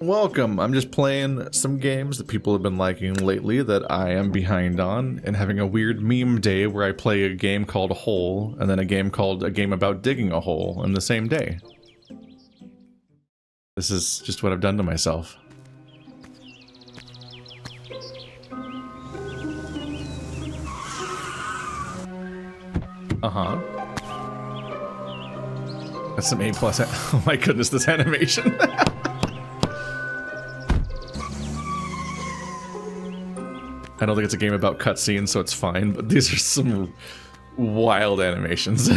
Welcome. I'm just playing some games that people have been liking lately that I am behind on, and having a weird meme day where I play a game called Hole and then a game about digging a hole in the same day. This is just what I've done to myself. Uh-huh. That's some A+. Oh my goodness, this animation. I don't think it's a game about cutscenes, so it's fine, but these are some wild animations.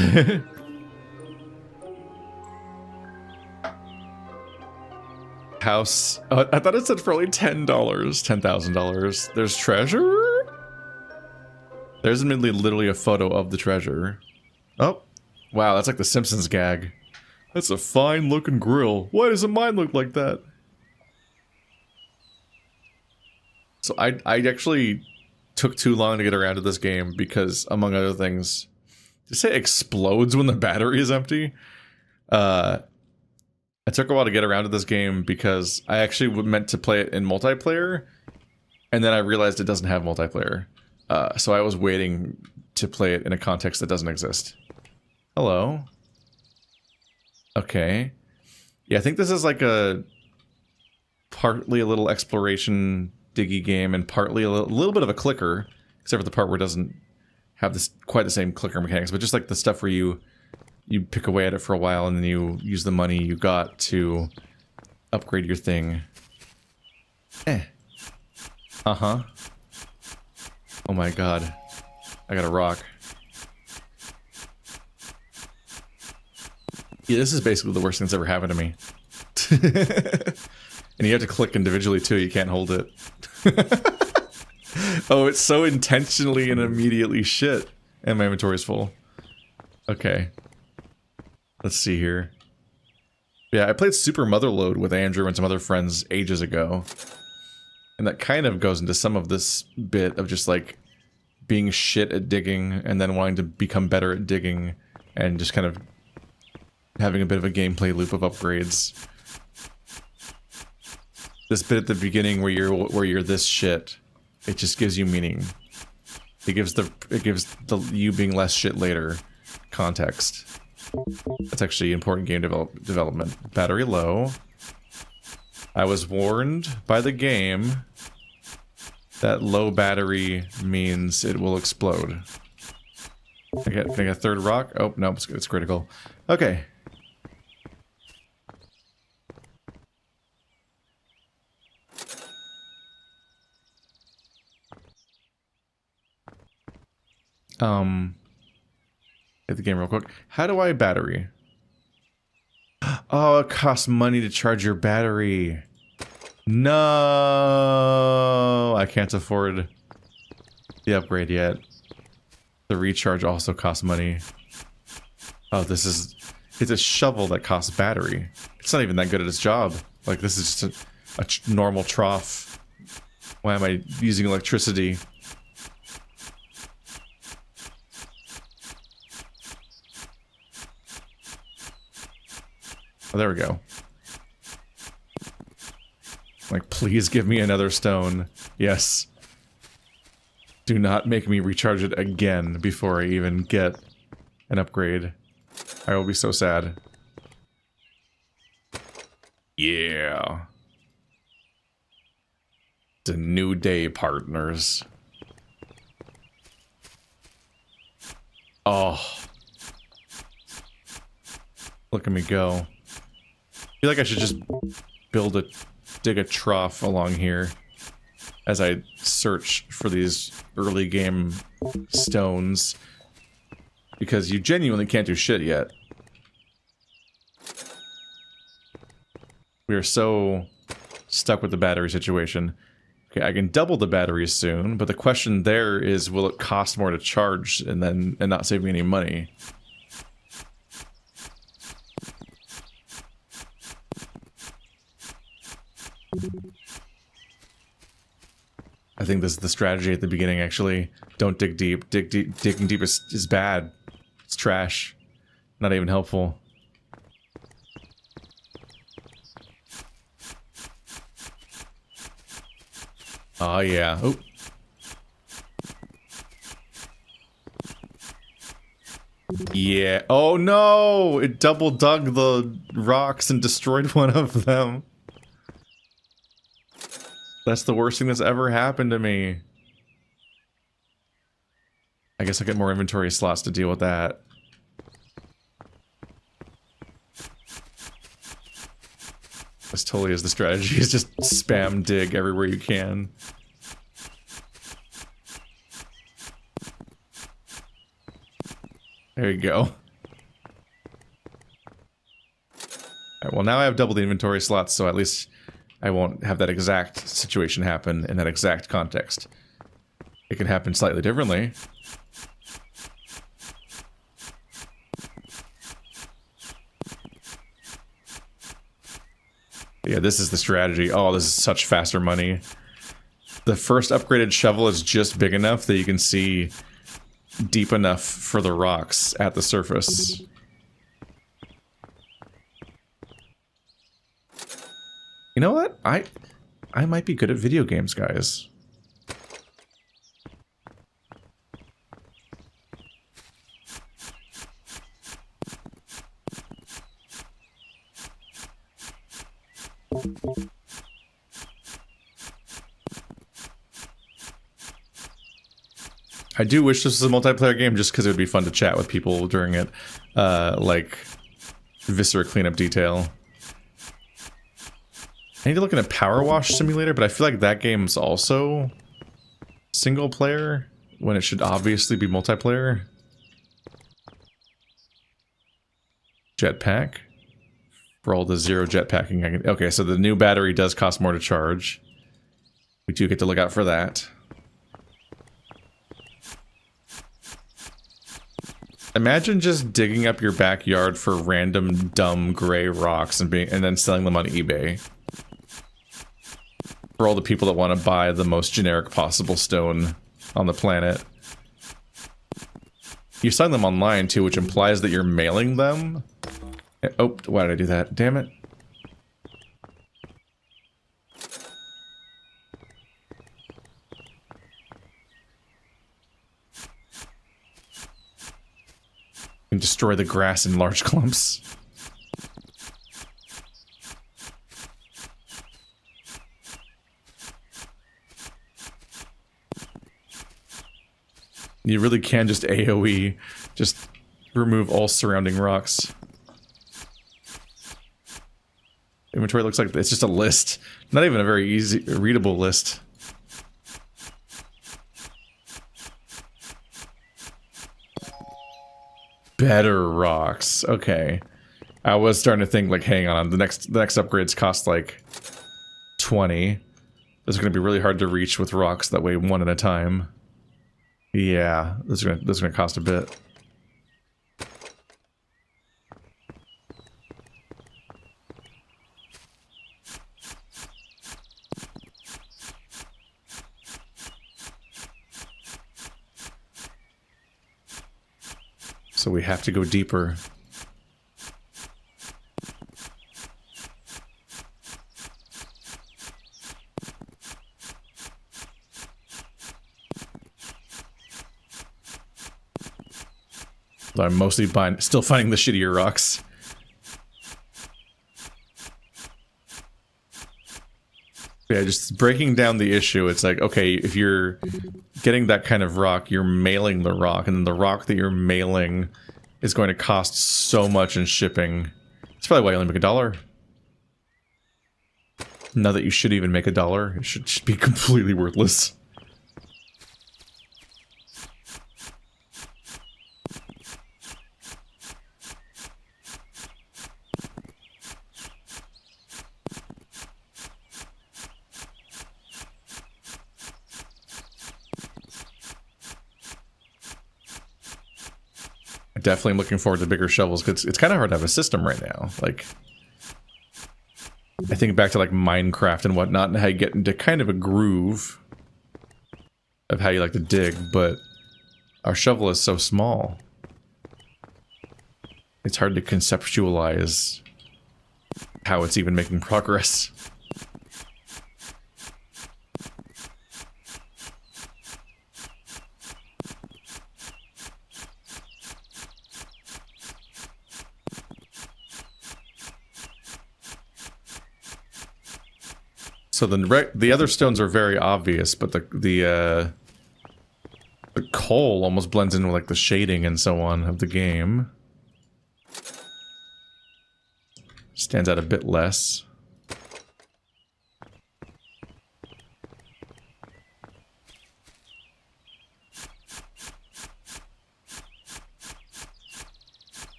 House. Oh, I thought it said for only $10. $10,000. There's treasure? There's literally a photo of the treasure. Oh. Wow, that's like the Simpsons gag. That's a fine looking grill. Why doesn't mine look like that? So I actually took too long to get around to this game because, among other things, did you say explodes when the battery is empty? I took a while to get around to this game because I actually meant to play it in multiplayer, and then I realized it doesn't have multiplayer. So I was waiting to play it in a context that doesn't exist. Hello. Okay. Yeah, I think this is like partly a little exploration diggy game and partly a little bit of a clicker, except for the part where it doesn't have quite the same clicker mechanics, but just like the stuff where you pick away at it for a while and then you use the money you got to upgrade your thing. Uh-huh. Oh my god. I got a rock. Yeah, this is basically the worst thing that's ever happened to me. And you have to click individually too, you can't hold it. Oh, it's so intentionally and immediately shit. And my inventory's full. Okay. Let's see here. Yeah, I played Super Motherload with Andrew and some other friends ages ago. And that kind of goes into some of this bit of just like being shit at digging and then wanting to become better at digging and just kind of having a bit of a gameplay loop of upgrades. This bit at the beginning where you're this shit, it just gives you meaning. It gives the you being less shit later context. That's actually important game development. Battery low. I was warned by the game that low battery means it will explode. Can I get a third rock? Oh no, it's critical. Okay. Hit the game real quick. How do I battery? Oh, it costs money to charge your battery. No, I can't afford the upgrade yet. The recharge also costs money. Oh, it's a shovel that costs battery. It's not even that good at its job. Like, this is just a normal trough. Why am I using electricity? Oh, there we go. Like, please give me another stone. Yes. Do not make me recharge it again before I even get an upgrade. I will be so sad. Yeah. It's a new day, partners. Oh. Look at me go. I feel like I should just dig a trough along here as I search for these early game stones, because you genuinely can't do shit yet. We are so stuck with the battery situation. Okay, I can double the batteries soon, but the question there is, will it cost more to charge and not save me any money? I think this is the strategy at the beginning, actually. Don't dig deep. Digging deep is bad. It's trash. Not even helpful. Oh, yeah. Oh. Yeah. Oh, no! It double dug the rocks and destroyed one of them. That's the worst thing that's ever happened to me. I guess I get more inventory slots to deal with that. This totally is the strategy, is just spam dig everywhere you can. There you go. Alright, well now I have double the inventory slots, so at least I won't have that exact situation happen in that exact context. It can happen slightly differently. Yeah, this is the strategy. Oh, this is such faster money. The first upgraded shovel is just big enough that you can see deep enough for the rocks at the surface. You know what? I might be good at video games, guys. I do wish this was a multiplayer game just because it would be fun to chat with people during it. Like Viscera Cleanup Detail. I need to look at a Power Wash Simulator, but I feel like that game's also single player when it should obviously be multiplayer. Jetpack. For all the zero jetpacking I can... Okay, so the new battery does cost more to charge. We do get to look out for that. Imagine just digging up your backyard for random dumb gray rocks and then selling them on eBay. For all the people that want to buy the most generic possible stone on the planet. You're selling them online too, which implies that you're mailing them. Oh, why did I do that? Damn it. And destroy the grass in large clumps. You really can just AoE, just remove all surrounding rocks. Inventory looks like it's just a list. Not even a very easy, readable list. Better rocks. Okay. I was starting to think, like, hang on, the next upgrades cost like 20. Those are gonna be really hard to reach with rocks that weigh one at a time. Yeah, those are gonna cost a bit. So we have to go deeper. Though I'm mostly still finding the shittier rocks. Yeah, just breaking down the issue, it's like, okay, if you're getting that kind of rock, you're mailing the rock, and then the rock that you're mailing is going to cost so much in shipping. That's probably why you only make $1. Now that you should even make $1, it should be completely worthless. Definitely looking forward to bigger shovels, because it's kind of hard to have a system right now. Like, I think back to like Minecraft and whatnot, and how you get into kind of a groove of how you like to dig, but our shovel is so small. It's hard to conceptualize how it's even making progress. So the other stones are very obvious, but the coal almost blends in with like the shading and so on of the game. Stands out a bit less.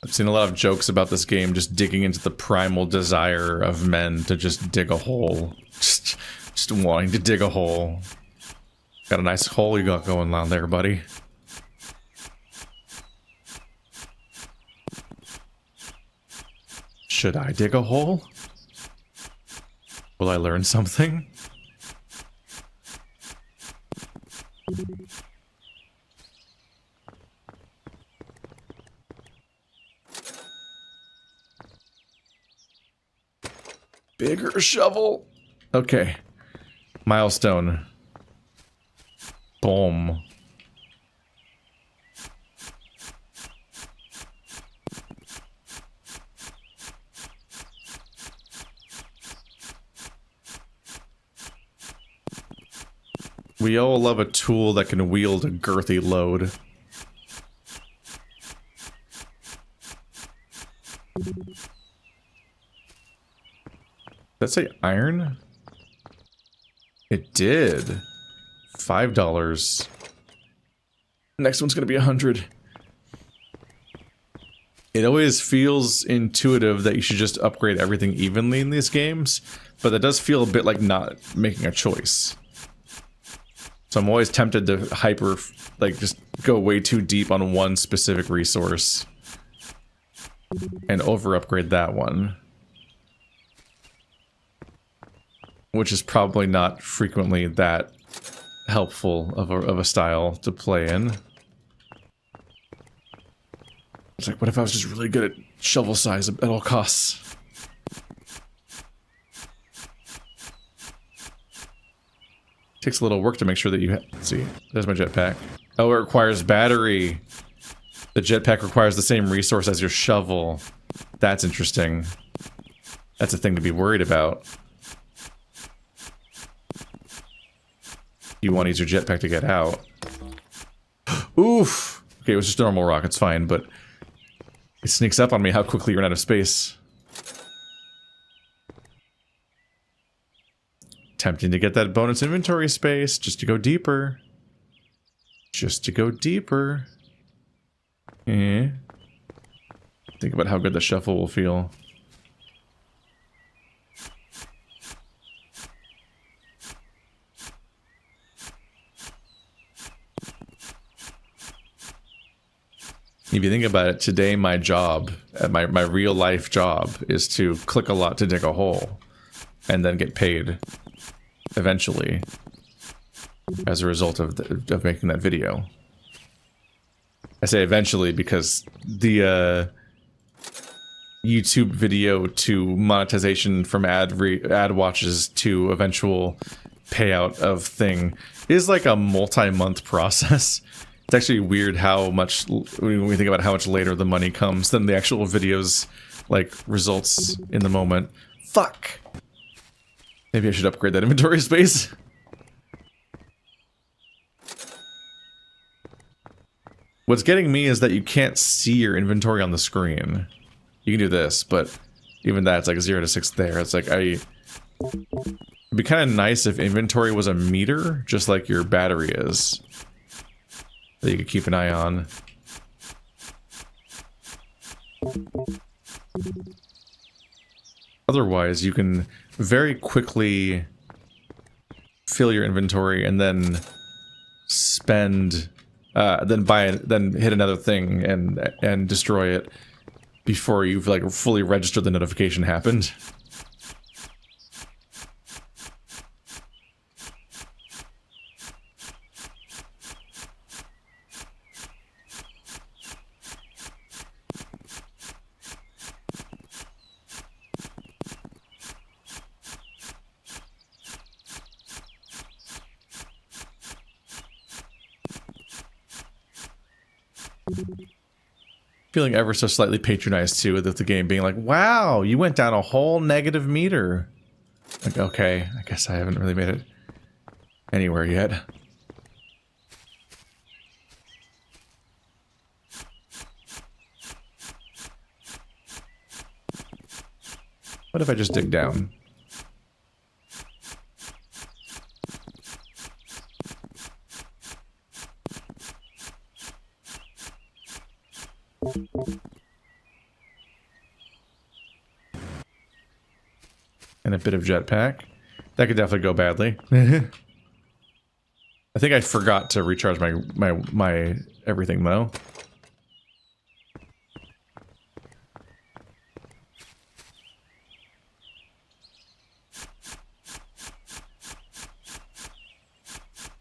I've seen a lot of jokes about this game just digging into the primal desire of men to just dig a hole. Just wanting to dig a hole. Got a nice hole you got going on there, buddy. Should I dig a hole? Will I learn something? Bigger shovel. Okay. Milestone. Boom. We all love a tool that can wield a girthy load. Did that say iron? It did. $5. Next one's gonna be 100. It always feels intuitive that you should just upgrade everything evenly in these games, but that does feel a bit like not making a choice. So I'm always tempted to just go way too deep on one specific resource and over-upgrade that one. Which is probably not frequently that helpful of a style to play in. It's like, what if I was just really good at shovel size at all costs? Takes a little work to make sure that you let's see, there's my jetpack. Oh, it requires battery. The jetpack requires the same resource as your shovel. That's interesting. That's a thing to be worried about. You want to use your jetpack to get out. Oof! Okay, it was just a normal rock, it's fine, but it sneaks up on me how quickly you run out of space. Tempting to get that bonus inventory space, just to go deeper. Just to go deeper. Eh. Think about how good the shuffle will feel. If you think about it, today my job, my real life job, is to click a lot to dig a hole. And then get paid. Eventually. As a result of making that video. I say eventually because the YouTube video to monetization from ad watches to eventual payout of thing is like a multi-month process. It's actually weird how much, when we think about how much later the money comes than the actual videos, like, results in the moment. Fuck! Maybe I should upgrade that inventory space. What's getting me is that you can't see your inventory on the screen. You can do this, but even that, it's like 0 to 6 there. It's like, it'd be kind of nice if inventory was a meter, just like your battery is. That you could keep an eye on. Otherwise, you can very quickly fill your inventory and then spend, then hit another thing and destroy it before you've like fully registered the notification happened. Feeling ever so slightly patronized too with the game being like, wow, you went down a whole negative meter. Like, okay, I guess I haven't really made it anywhere yet. What if I just dig down? And a bit of jetpack. That could definitely go badly. I think I forgot to recharge my everything though.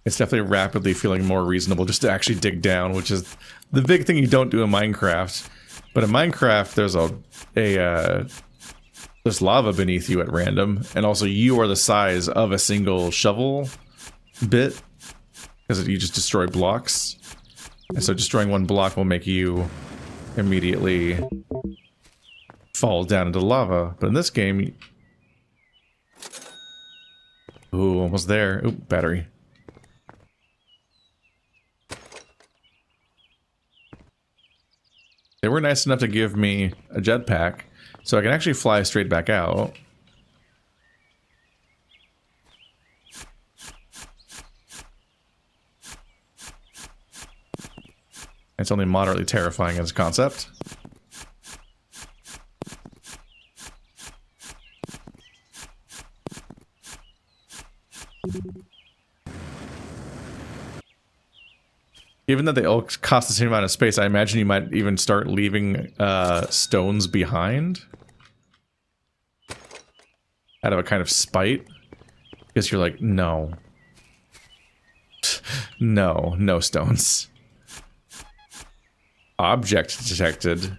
It's definitely rapidly feeling more reasonable just to actually dig down, which is the big thing you don't do in Minecraft. But in Minecraft, there's there's lava beneath you at random, and also you are the size of a single shovel bit, because you just destroy blocks. And so destroying one block will make you immediately fall down into lava. But in this game... Ooh, almost there. Ooh, battery. They were nice enough to give me a jetpack, so I can actually fly straight back out. It's only moderately terrifying as a concept. Given that they all cost the same amount of space, I imagine you might even start leaving stones behind. Out of a kind of spite. Because you're like, no. No stones. Object detected.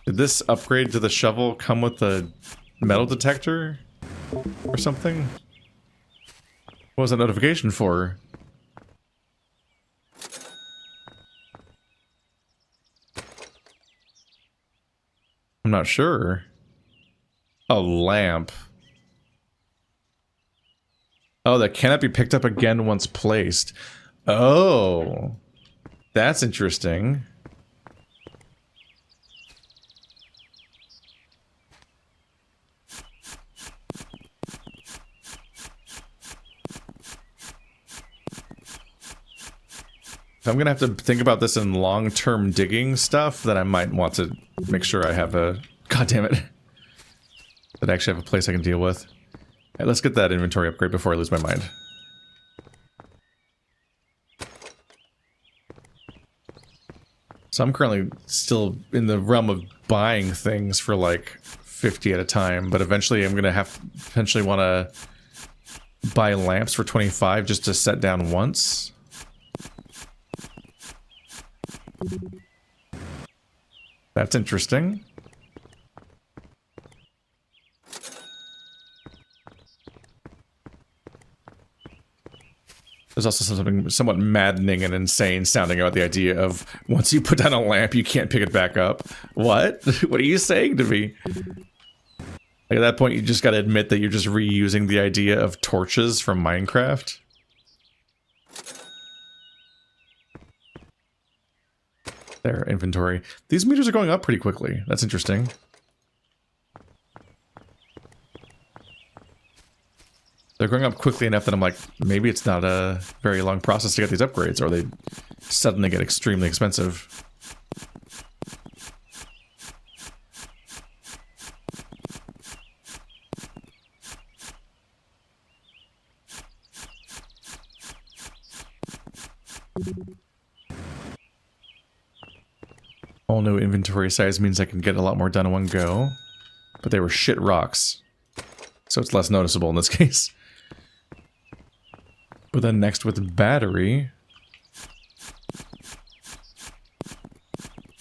Did this upgrade to the shovel come with a metal detector? Or something? What was that notification for? I'm not sure. A lamp. Oh, that cannot be picked up again once placed. Oh, that's interesting. If I'm gonna have to think about this in long-term digging stuff, then I might want to make sure I have a... God damn it. That I actually have a place I can deal with. Alright, let's get that inventory upgrade before I lose my mind. So I'm currently still in the realm of buying things for like 50 at a time, but eventually I'm gonna have potentially want to buy lamps for 25 just to set down once. That's interesting. There's also something somewhat maddening and insane sounding about the idea of once you put down a lamp, you can't pick it back up. What? What are you saying to me? Like at that point, you just gotta admit that you're just reusing the idea of torches from Minecraft. There, inventory. These meters are going up pretty quickly. That's interesting. They're going up quickly enough that I'm like, maybe it's not a very long process to get these upgrades, or they suddenly get extremely expensive. All new inventory size means I can get a lot more done in one go, but they were shit rocks, so it's less noticeable in this case. But then next with battery,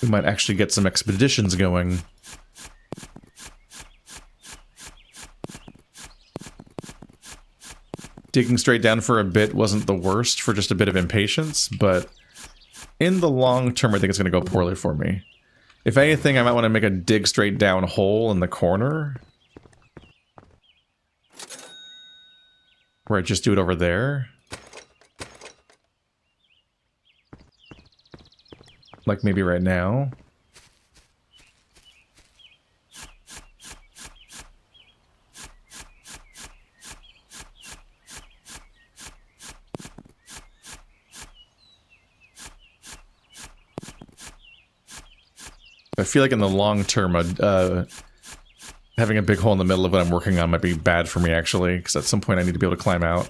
we might actually get some expeditions going. Digging straight down for a bit wasn't the worst for just a bit of impatience, but in the long term I think it's going to go poorly for me. If anything, I might want to make a dig straight down hole in the corner. Where I just do it over there. Like maybe right now. I feel like in the long term, having a big hole in the middle of what I'm working on might be bad for me, actually, because at some point I need to be able to climb out.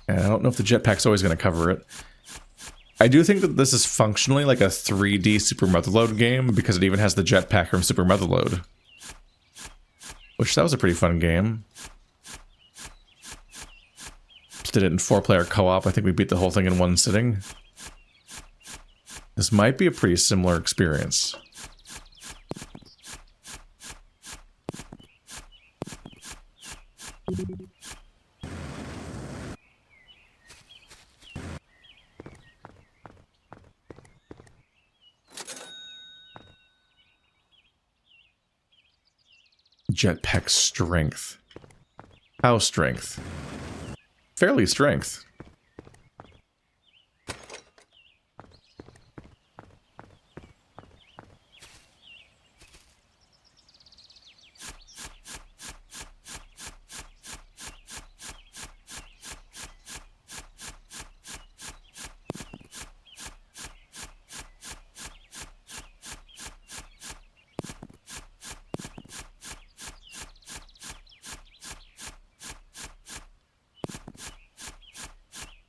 And I don't know if the jetpack's always going to cover it. I do think that this is functionally like a 3D Super Motherload game, because it even has the jetpack from Super Motherload. Which, that was a pretty fun game. Just did it in 4-player co-op. I think we beat the whole thing in one sitting. This might be a pretty similar experience. Jetpack strength. How strength? Fairly strength.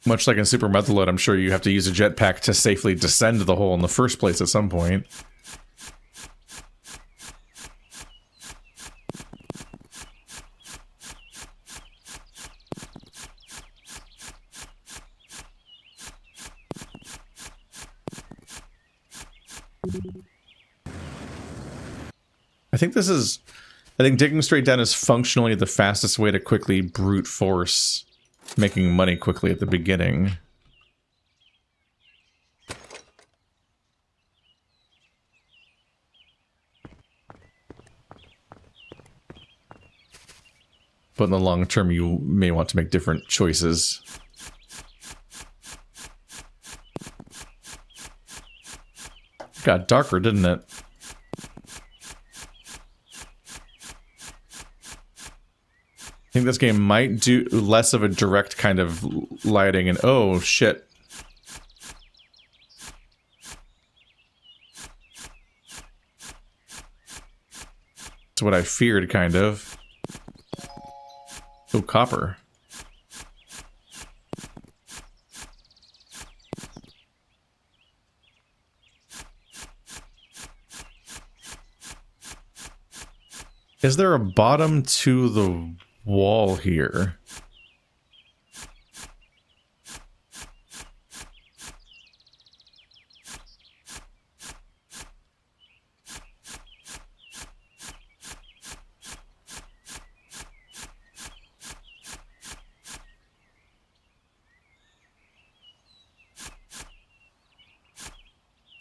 Much like in Super Motherload, I'm sure you have to use a jetpack to safely descend the hole in the first place at some point. I think digging straight down is functionally the fastest way to quickly brute force making money quickly at the beginning. But in the long term, you may want to make different choices. Got darker, didn't it? I think this game might do less of a direct kind of lighting and oh shit. It's what I feared, kind of. Oh, copper. Is there a bottom to the wall here?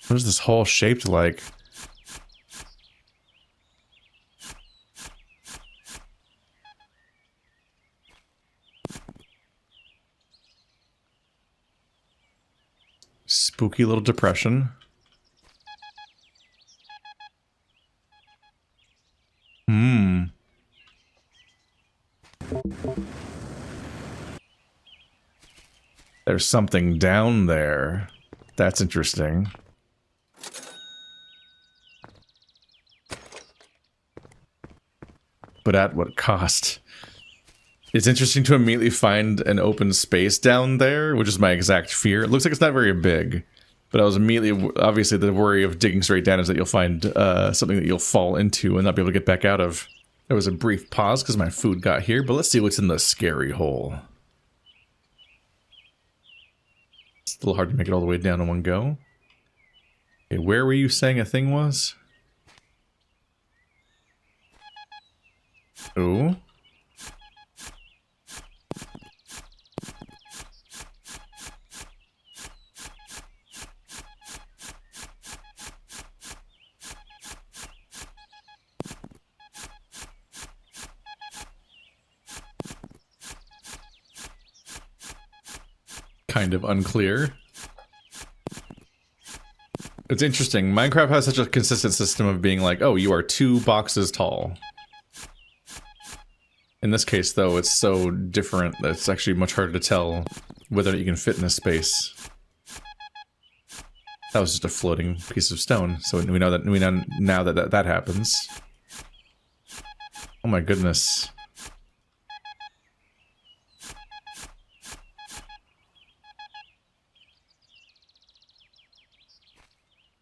What is this hole shaped like? Spooky little depression. There's something down there. That's interesting. But at what cost? It's interesting to immediately find an open space down there, which is my exact fear. It looks like it's not very big, but I was immediately, obviously the worry of digging straight down is that you'll find something that you'll fall into and not be able to get back out of. There was a brief pause because my food got here, but let's see what's in the scary hole. It's a little hard to make it all the way down in one go. Okay, where were you saying a thing was? Ooh. kind of unclear. It's interesting. Minecraft has such a consistent system of being like, oh, you are 2 boxes tall. In this case, though, it's so different that it's actually much harder to tell whether or not you can fit in a space. That was just a floating piece of stone, so we know now that that happens. Oh my goodness.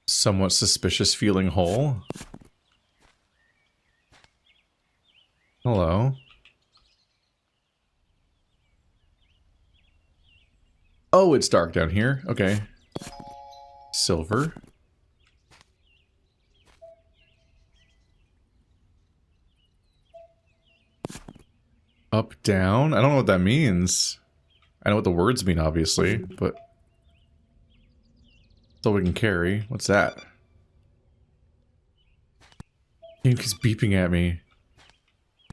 Somewhat suspicious feeling hole. Hello. Oh, it's dark down here. Okay. Silver. Up, down? I don't know what that means. I know what the words mean, obviously, but... that's all we can carry. What's that? Game keeps beeping at me.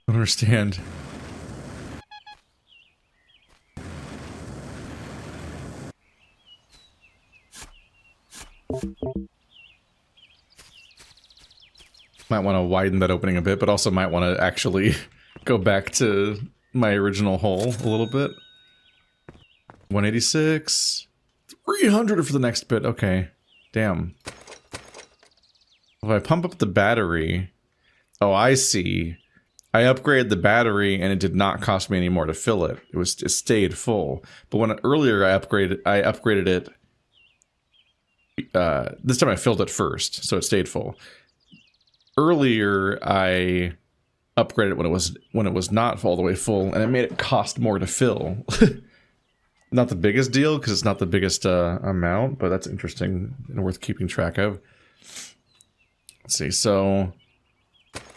I don't understand. Might want to widen that opening a bit, but also might want to actually go back to my original hole a little bit. 186. 300 for the next bit. Okay. Damn. If I pump up the battery... oh, I see. I upgraded the battery and it did not cost me any more to fill it. It stayed full. But when earlier I upgraded it... this time I filled it first, so it stayed full. Earlier I upgraded it when it was not all the way full, and it made it cost more to fill. Not the biggest deal, because it's not the biggest amount, but that's interesting and worth keeping track of. Let's see, so...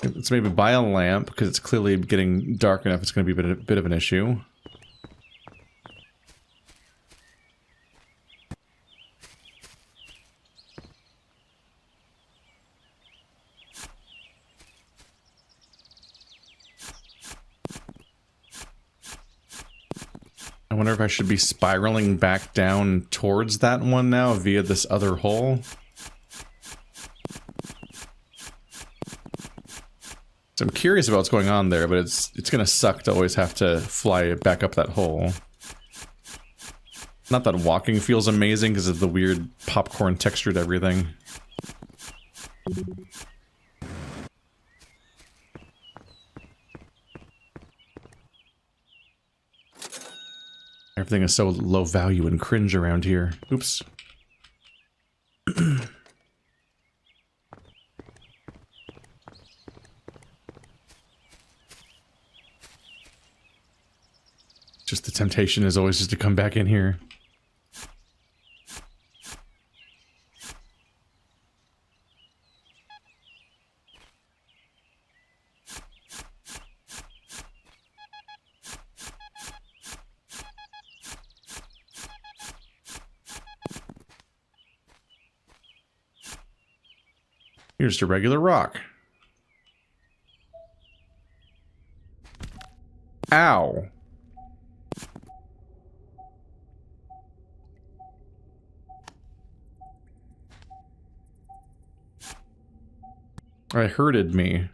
let's maybe buy a lamp, because it's clearly getting dark enough it's going to be a bit of an issue. I wonder if I should be spiraling back down towards that one now via this other hole. So I'm curious about what's going on there, but it's gonna suck to always have to fly back up that hole. Not that walking feels amazing because of the weird popcorn textured everything. Everything is so low value and cringe around here. Oops. Just the temptation is always just to come back in here. Here's just a regular rock. Ow. It hurted me.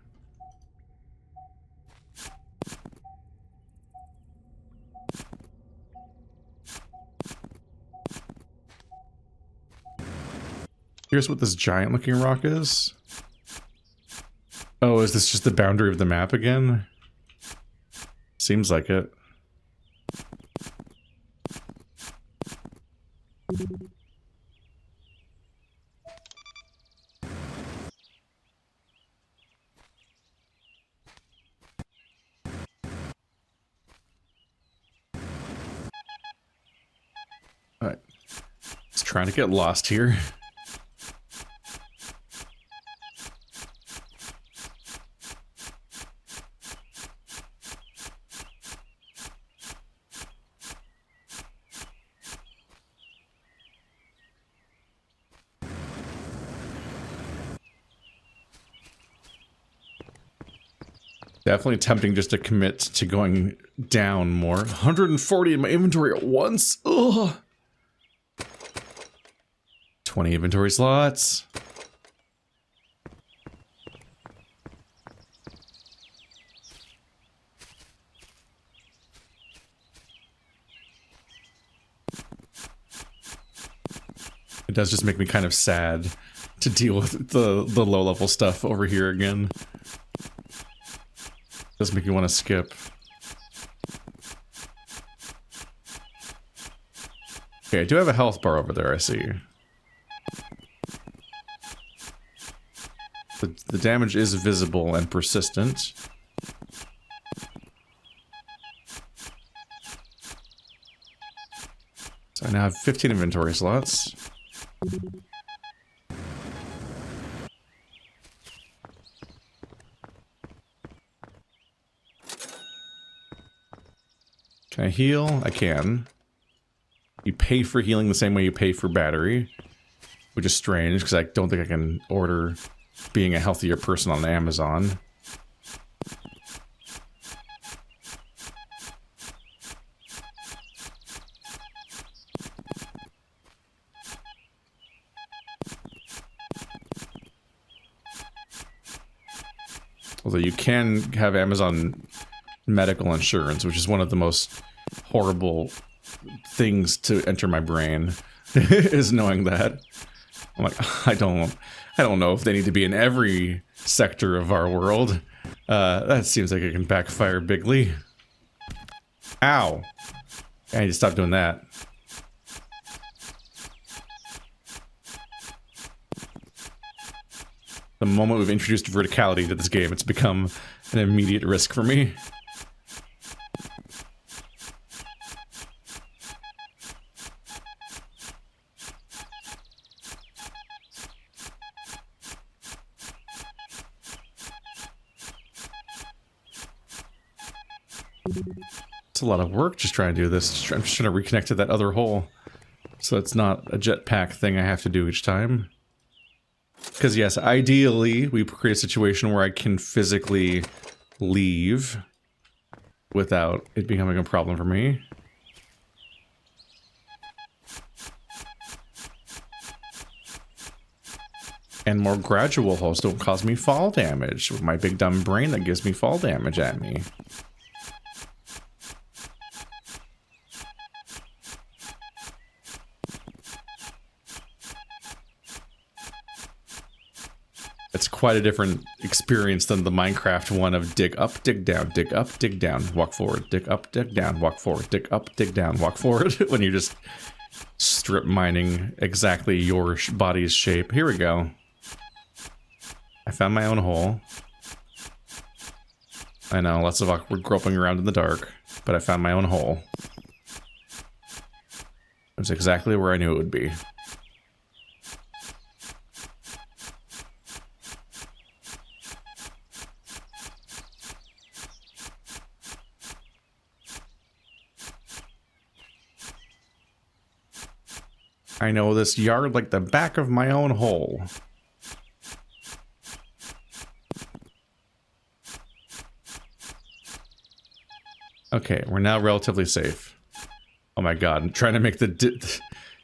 Here's what this giant looking rock is. Oh, is this just the boundary of the map again? Seems like it. Alright. Just trying to get lost here. Definitely tempting just to commit to going down more. 140 in my inventory at once? Ugh. 20 inventory slots. It does just make me kind of sad to deal with the low-level stuff over here again. It does make me want to skip. Okay, I do have a health bar over there, I see. The damage is visible and persistent. So I now have 15 inventory slots. Can I heal? I can. You pay for healing the same way you pay for battery, which is strange because I don't think I can order being a healthier person on Amazon. Although you can have Amazon medical insurance, which is one of the most horrible things to enter my brain, is knowing that. I'm like, I don't know if they need to be in every sector of our world. That seems like it can backfire bigly. Ow! I need to stop doing that. The moment we've introduced verticality to this game, it's become an immediate risk for me. It's a lot of work just trying to do this. I'm just trying to reconnect to that other hole. So it's not a jetpack thing I have to do each time. Because yes, ideally, we create a situation where I can physically leave without it becoming a problem for me. And more gradual holes don't cause me fall damage with my big dumb brain that gives me fall damage at me. It's quite a different experience than the Minecraft one of dig up, dig down, dig up, dig down, walk forward, dig up, dig down, walk forward, dig up, dig down, walk forward, when you're just strip mining exactly your body's shape. Here we go. I found my own hole. I know, lots of awkward groping around in the dark, but I found my own hole. It was exactly where I knew it would be. I know this yard like the back of my own hole. Okay, we're now relatively safe. Oh my god, I'm trying to make the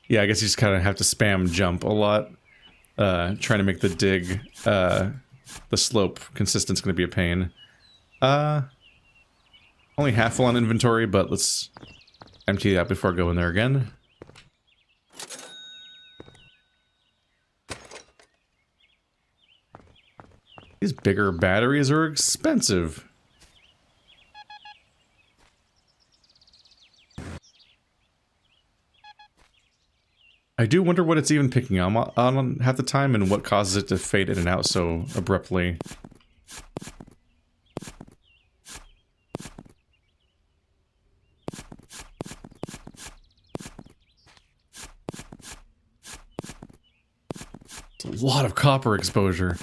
yeah, I guess you just kind of have to spam jump a lot. Trying to make the dig, the slope consistent's gonna be a pain. Only half full on inventory, but let's empty that before I go in there again. These bigger batteries are expensive. I do wonder what it's even picking on half the time and what causes it to fade in and out so abruptly. It's a lot of copper exposure.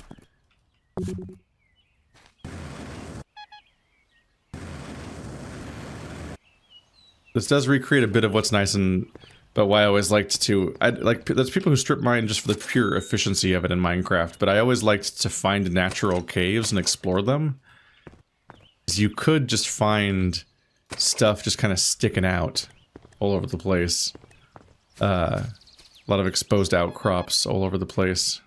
This does recreate a bit of what's nice and but why I always liked to there's people who strip mine just for the pure efficiency of it in Minecraft, but I always liked to find natural caves and explore them. Because you could just find stuff just kind of sticking out all over the place. A lot of exposed outcrops all over the place.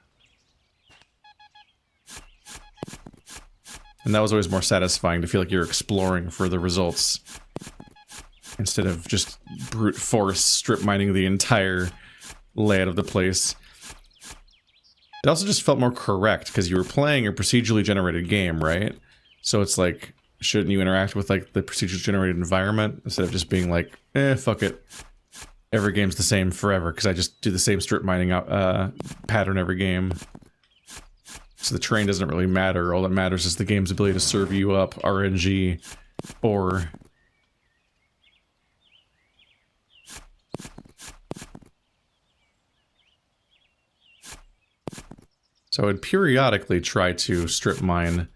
And that was always more satisfying to feel like you're exploring for the results. Instead of just brute force strip mining the entire layout of the place. It also just felt more correct because you were playing a procedurally generated game, right? So it's like, shouldn't you interact with like the procedurally generated environment instead of just being like, fuck it. Every game's the same forever because I just do the same strip mining pattern every game. So the terrain doesn't really matter. All that matters is the game's ability to serve you up RNG or... So I would periodically try to strip mine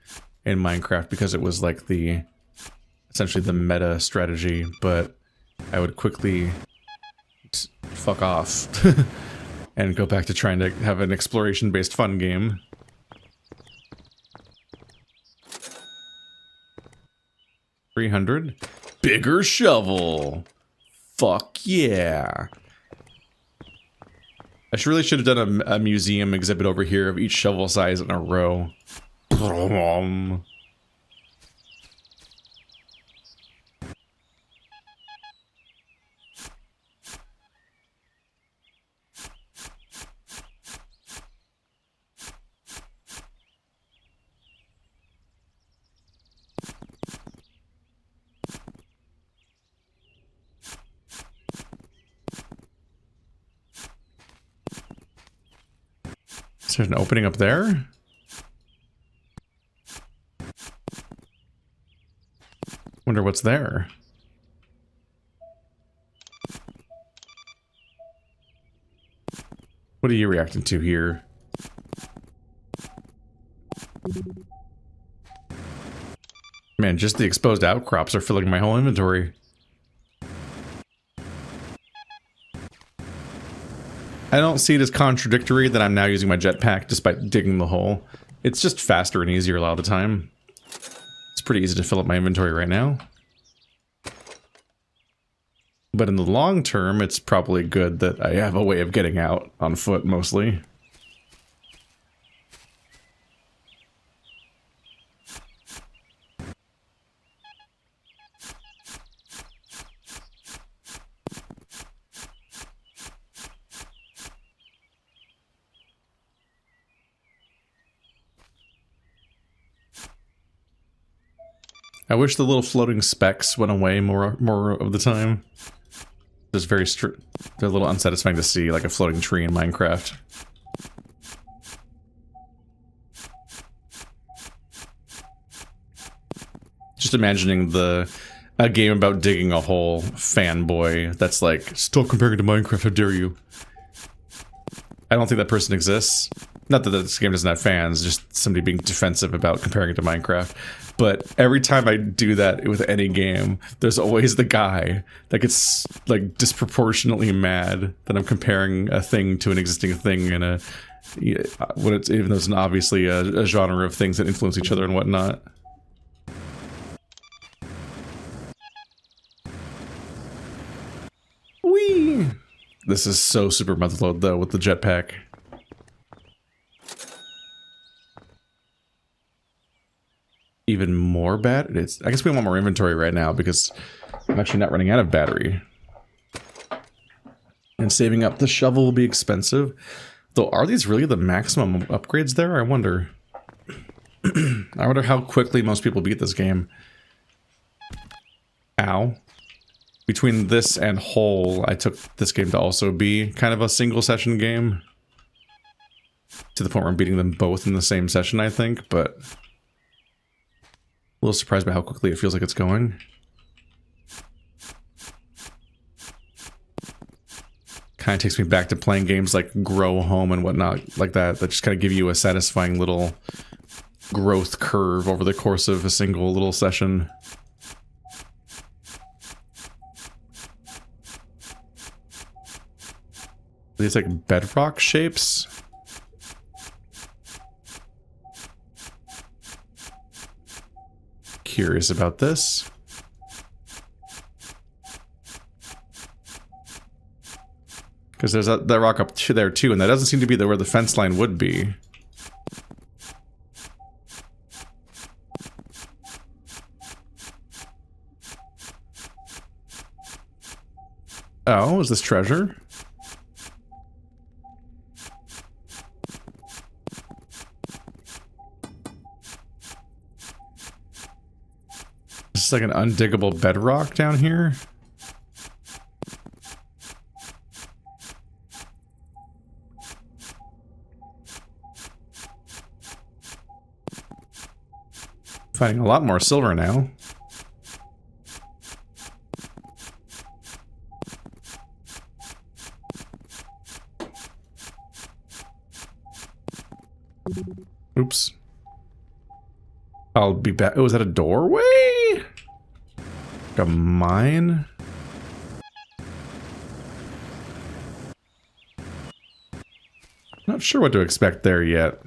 in Minecraft because it was like essentially the meta strategy, but I would quickly fuck off and go back to trying to have an exploration-based fun game. $300? Bigger shovel! Fuck yeah! I really should have done a museum exhibit over here of each shovel size in a row. Is there an opening up there? Wonder what's there. What are you reacting to here? Man, just the exposed outcrops are filling my whole inventory. I don't see it as contradictory that I'm now using my jetpack despite digging the hole. It's just faster and easier a lot of the time. It's pretty easy to fill up my inventory right now. But in the long term, it's probably good that I have a way of getting out on foot mostly. I wish the little floating specks went away more of the time. It's very they're a little unsatisfying to see, like a floating tree in Minecraft. Just imagining a game about digging a hole fanboy that's like, stop comparing to Minecraft, how dare you? I don't think that person exists. Not that this game doesn't have fans, just somebody being defensive about comparing it to Minecraft. But every time I do that with any game, there's always the guy that gets like disproportionately mad that I'm comparing a thing to an existing thing in even though it's obviously a genre of things that influence each other and whatnot. Whee! This is so super motherload though with the jetpack. Even more bad? I guess we want more inventory right now because I'm actually not running out of battery. And saving up the shovel will be expensive. Though, are these really the maximum upgrades there? I wonder. I wonder how quickly most people beat this game. Ow. Between this and Hole, I took this game to also be kind of a single session game. To the point where I'm beating them both in the same session, I think, but... a little surprised by how quickly it feels like it's going. Kind of takes me back to playing games like Grow Home and whatnot like that just kind of give you a satisfying little growth curve over the course of a single little session. These like bedrock shapes. Curious about this. Because there's that rock up to there too, and that doesn't seem to be where the fence line would be. Oh, is this treasure? This is like an undiggable bedrock down here. Finding a lot more silver now. Oops. I'll be back. Oh, is that a doorway? Like a mine? Not sure what to expect there yet.